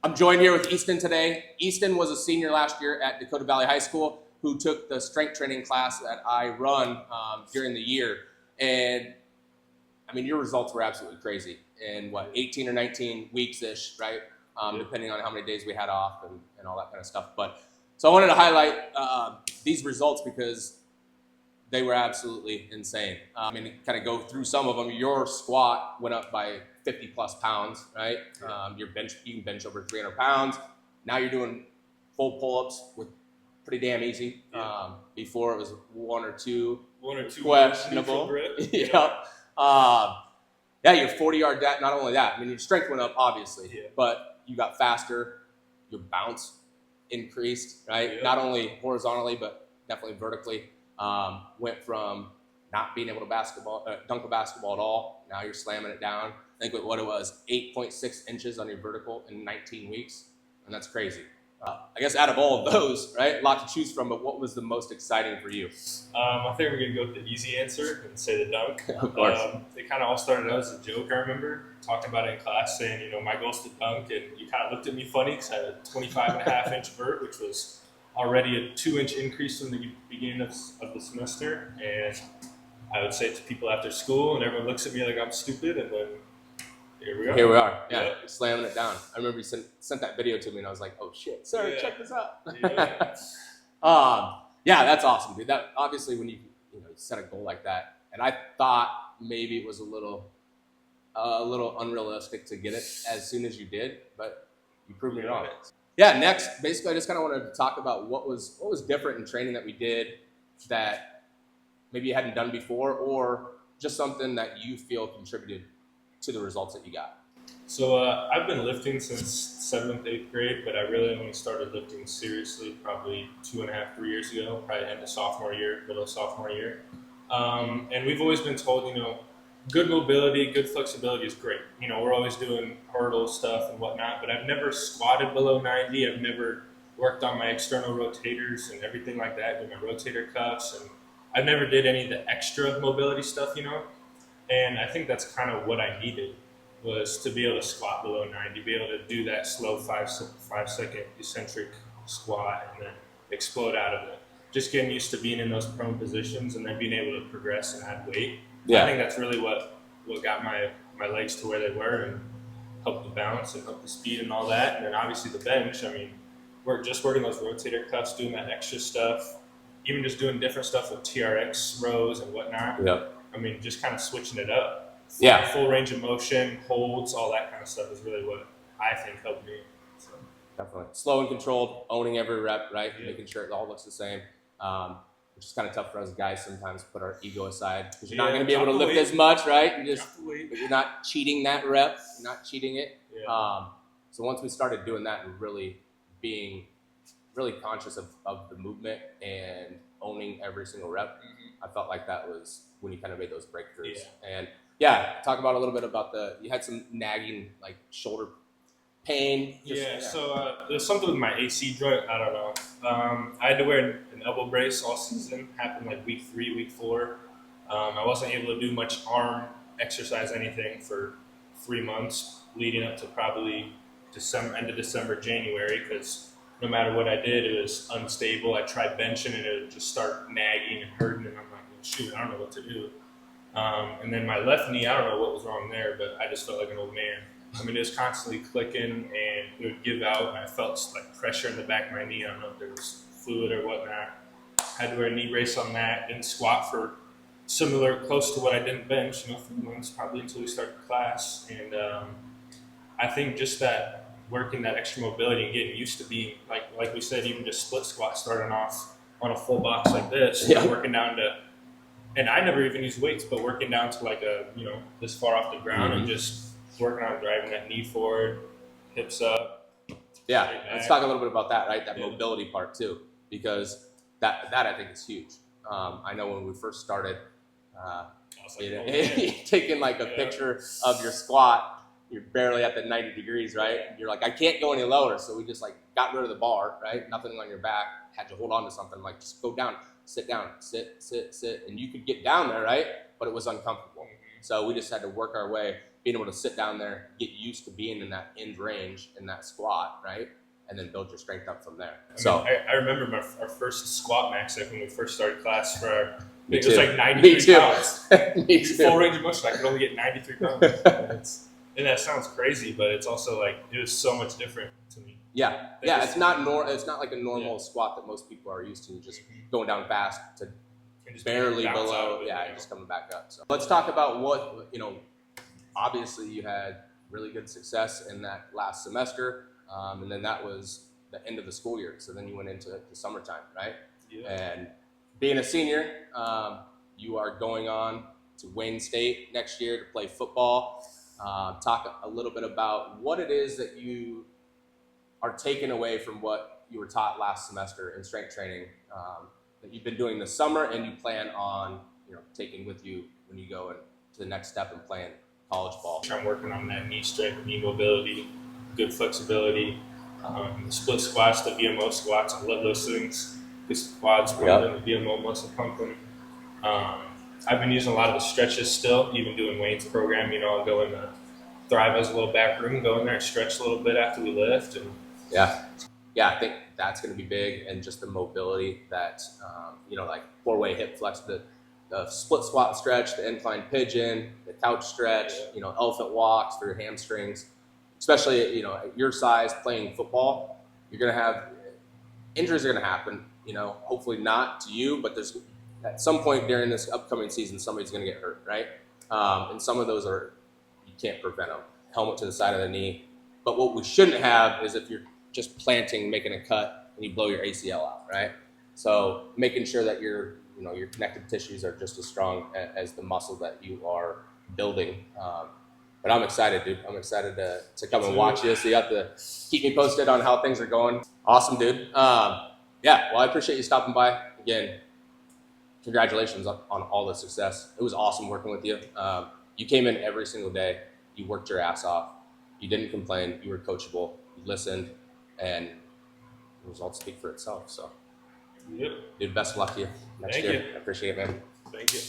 I'm joined here with Easton today. Easton was a senior last year at Dakota Valley High School who took the strength training class that I run during the year. And I mean, your results were absolutely crazy in 18 or 19 weeks-ish, right? Depending on how many days we had off and all that kind of stuff. But so I wanted to highlight these results because they were absolutely insane. I mean, kind of go through some of them. Your squat went up by 50 plus pounds, right? You can bench over 300 pounds. Now you're doing full pull-ups with pretty damn easy. Before it was one or two questionable. Yeah. Your 40-yard dash. Not only that, I mean, your strength went up obviously, but you got faster. Your bounce increased, right? Yeah. Not only horizontally, but definitely vertically. Went from not being able to dunk a basketball at all. Now you're slamming it down. I think what it was, 8.6 inches on your vertical in 19 weeks. And that's crazy. I guess out of all of those, right, a lot to choose from, but what was the most exciting for you? I think we're going to go with the easy answer and say the dunk. Of course. It kind of all started out as a joke, I remember, talking about it in class, saying, my goal is to dunk, and you kind of looked at me funny because I had a 25.5-inch vert, which was already a 2-inch increase from the beginning of the semester. And I would say it to people after school, and everyone looks at me like I'm stupid, and then here we are. Here we are. Yeah, slamming it down. I remember you sent that video to me, and I was like, "Oh shit, sir, check this out." That's awesome, dude. That obviously when you set a goal like that, and I thought maybe it was a little unrealistic to get it as soon as you did, but you proved me wrong. Yeah. Next, basically, I just kind of wanted to talk about what was different in training that we did that maybe you hadn't done before, or just something that you feel contributed to the results that you got. So I've been lifting since 7th, 8th grade, but I really only started lifting seriously probably 2.5, 3 years ago, probably end of sophomore year, middle of sophomore year. And we've always been told, good mobility, good flexibility is great. We're always doing hurdle stuff and whatnot, but I've never squatted below 90. I've never worked on my external rotators and everything like that, with my rotator cuffs, and I've never did any of the extra mobility stuff, And I think that's kind of what I needed, was to be able to squat below 90, be able to do that slow 5-second eccentric squat and then explode out of it. Just getting used to being in those prone positions and then being able to progress and add weight. Yeah. I think that's really what got my legs to where they were and helped the bounce and helped the speed and all that. And then obviously the bench, we're just working those rotator cuffs, doing that extra stuff, even just doing different stuff with TRX rows and whatnot. Yeah. Just kind of switching it up. Full range of motion, holds, all that kind of stuff is really what I think helped me. So. Definitely. Slow and controlled, owning every rep, right? Yeah. Making sure it all looks the same. Which is kind of tough for us guys sometimes, put our ego aside. Because you're not going to be able to lift as much, right? You're not cheating that rep. You're not cheating it. Yeah. So once we started doing that and really being really conscious of the movement and owning every single rep, I felt like that was when you kind of made those breakthroughs. Yeah. And talk about a little bit about you had some nagging, like shoulder pain. So there's something with my AC joint. I don't know. I had to wear an elbow brace all season. Happened like week 3, week 4. I wasn't able to do much arm exercise, anything for 3 months leading up to probably end of December, January, because no matter what I did, it was unstable. I tried benching and it would just start nagging and hurting, and I'm like, shoot, I don't know what to do. And then my left knee, I don't know what was wrong there, but I just felt like an old man. It was constantly clicking and it would give out, and I felt like pressure in the back of my knee. I don't know if there was fluid or whatnot. I had to wear a knee brace on that, didn't squat for close to what I didn't bench, for months, probably until we started class. And I think just that working that extra mobility and getting used to being, like we said, even just split squat starting off on a full box like this, working down to, and I never even used weights, but working down to like this far off the ground and just working on driving that knee forward, hips up. Yeah, let's talk a little bit about that, right? That mobility part too, because that I think is huge. I know when we first started, taking like a picture of your squat, you're barely at the 90 degrees, right? You're like, I can't go any lower, so we just like got rid of the bar, right? Nothing on your back, had to hold on to something, like just go down, sit down, sit, and you could get down there, right? But it was uncomfortable. So we just had to work our way. being able to sit down there, get used to being in that end range in that squat, right? And then build your strength up from there. I remember our first squat max, like when we first started class for our, Me it was too. like 93 pounds. Me too. Full range of motion, I could only get 93 pounds. And that sounds crazy, but it's also like, it was so much different to me. Yeah, it's not it's not like a normal squat that most people are used to, just going down fast to barely below, and just coming back up. So let's talk about what, obviously you had really good success in that last semester, and then that was the end of the school year. So then you went into the summertime, right? Yeah. And being a senior, you are going on to Wayne State next year to play football. Talk a little bit about what it is that you are taking away from what you were taught last semester in strength training, that you've been doing this summer and you plan on taking with you when you go to the next step and playing college ball. I'm working on that knee strength, knee mobility, good flexibility, split squats, the VMO squats. I love those things. This quads, the VMO muscle pumping. I've been using a lot of the stretches still, even doing Wayne's program. I'll go in the Thrive as a little back room, go in there and stretch a little bit after we lift. And I think that's going to be big, and just the mobility that, like 4-way hip flex, the split squat stretch, the incline pigeon, the couch stretch, elephant walks for your hamstrings, especially, at your size playing football, you're going to have, injuries are going to happen, hopefully not to you, but there's at some point during this upcoming season, somebody's going to get hurt, right? And some of those you can't prevent them. Helmet to the side of the knee. But what we shouldn't have is if you're just planting, making a cut, and you blow your ACL out, right? So making sure that your connective tissues are just as strong as the muscle that you are building. But I'm excited, dude. I'm excited to come and watch you. So you have to keep me posted on how things are going. Awesome, dude. Well, I appreciate you stopping by. Again, congratulations on all the success. It was awesome working with you. You came in every single day. You worked your ass off. You didn't complain. You were coachable. You listened, and the results speak for itself. So, dude, best of luck to you next year. I appreciate it, man. Thank you.